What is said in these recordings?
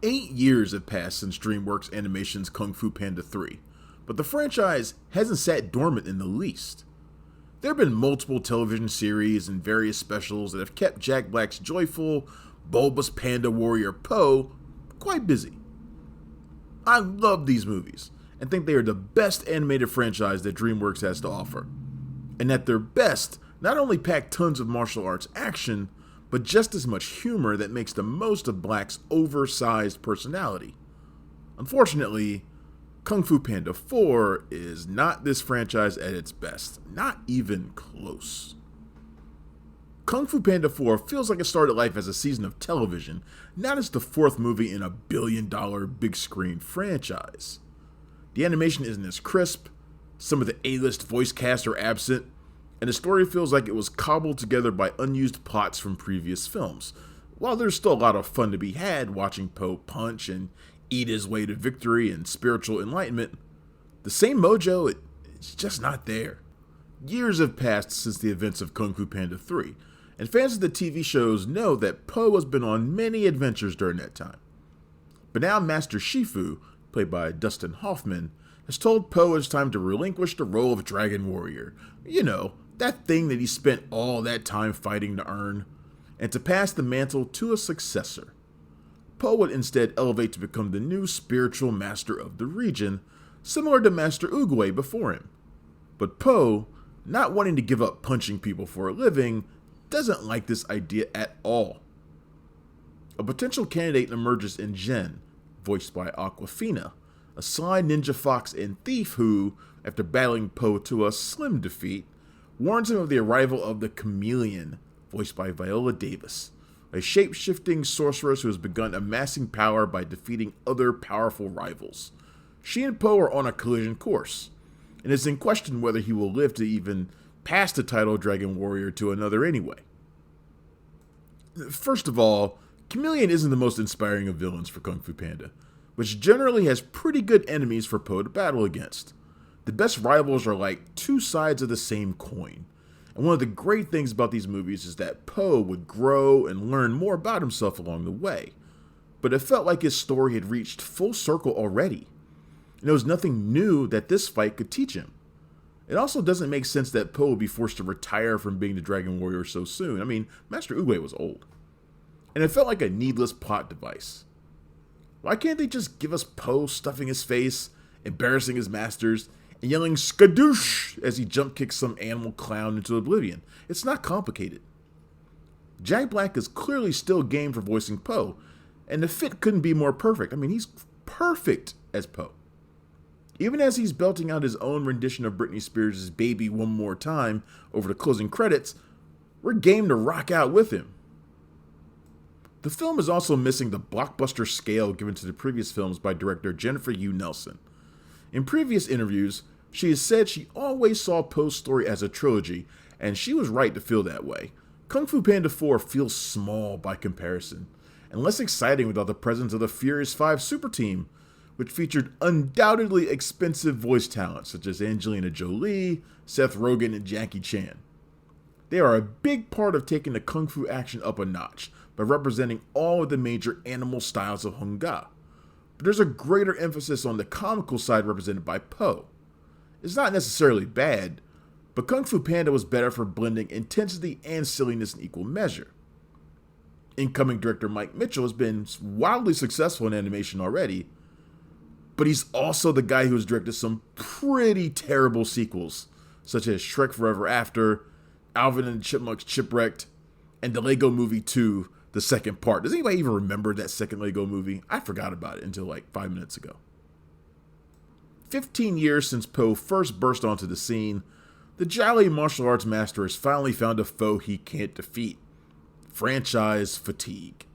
8 years have passed since DreamWorks Animation's Kung Fu Panda 3, but the franchise hasn't sat dormant in the least. There have been multiple television series and various specials that have kept Jack Black's joyful, bulbous panda warrior Po quite busy. I love these movies and think they are the best animated franchise that DreamWorks has to offer. And at their best, not only pack tons of martial arts action, but just as much humor that makes the most of Black's oversized personality. Unfortunately, Kung Fu Panda 4 is not this franchise at its best, not even close. Kung Fu Panda 4 feels like it started life as a season of television, not as the fourth movie in a billion-dollar big-screen franchise. The animation isn't as crisp, some of the A-list voice cast are absent, and the story feels like it was cobbled together by unused plots from previous films. While there's still a lot of fun to be had watching Po punch and eat his way to victory and spiritual enlightenment, the same mojo, it's just not there. Years have passed since the events of Kung Fu Panda 3, and fans of the TV shows know that Po has been on many adventures during that time. But now Master Shifu, played by Dustin Hoffman, has told Po it's time to relinquish the role of Dragon Warrior. You know, that thing that he spent all that time fighting to earn, and to pass the mantle to a successor. Po would instead elevate to become the new spiritual master of the region, similar to Master Oogway before him. But Po, not wanting to give up punching people for a living, doesn't like this idea at all. A potential candidate emerges in Jen, voiced by Awkwafina, a sly ninja fox and thief who, after battling Po to a slim defeat, warns him of the arrival of the Chameleon, voiced by Viola Davis, a shape-shifting sorceress who has begun amassing power by defeating other powerful rivals. She and Po are on a collision course, and it's in question whether he will live to even pass the title Dragon Warrior to another anyway. First of all, Chameleon isn't the most inspiring of villains for Kung Fu Panda, which generally has pretty good enemies for Po to battle against. The best rivals are like two sides of the same coin. And one of the great things about these movies is that Po would grow and learn more about himself along the way. But it felt like his story had reached full circle already. And there was nothing new that this fight could teach him. It also doesn't make sense that Po would be forced to retire from being the Dragon Warrior so soon. I mean, Master Oogway was old. And it felt like a needless plot device. Why can't they just give us Po stuffing his face, embarrassing his masters, and yelling skadoosh as he jump kicks some animal clown into oblivion? It's not complicated. Jack Black is clearly still game for voicing Po, and the fit couldn't be more perfect. I mean, he's perfect as Po. Even as he's belting out his own rendition of Britney Spears' Baby One More Time over the closing credits, we're game to rock out with him. The film is also missing the blockbuster scale given to the previous films by director Jennifer Yu Nelson. In previous interviews, she has said she always saw Po's story as a trilogy, and she was right to feel that way. Kung Fu Panda 4 feels small by comparison, and less exciting without the presence of the Furious 5 super team, which featured undoubtedly expensive voice talent such as Angelina Jolie, Seth Rogen, and Jackie Chan. They are a big part of taking the kung fu action up a notch by representing all of the major animal styles of Hung Ga. But there's a greater emphasis on the comical side represented by Po. It's not necessarily bad, but Kung Fu Panda was better for blending intensity and silliness in equal measure. Incoming director Mike Mitchell has been wildly successful in animation already, but he's also the guy who has directed some pretty terrible sequels, such as Shrek Forever After, Alvin and the Chipmunks Chipwrecked, and the Lego Movie 2, the second part. Does anybody even remember that second Lego movie? I forgot about it until like 5 minutes ago. 15 years since Po first burst onto the scene, the jolly martial arts master has finally found a foe he can't defeat. Franchise fatigue.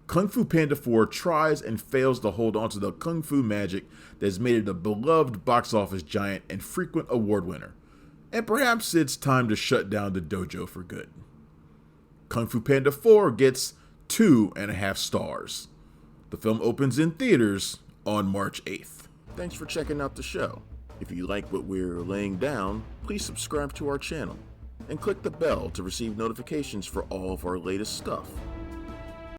Kung Fu Panda 4 tries and fails to hold onto the kung fu magic that has made it a beloved box office giant and frequent award winner. And perhaps it's time to shut down the dojo for good. Kung Fu Panda 4 gets 2.5 stars. The film opens in theaters on March 8th. Thanks for checking out the show. If you like what we're laying down, please subscribe to our channel and click the bell to receive notifications for all of our latest stuff.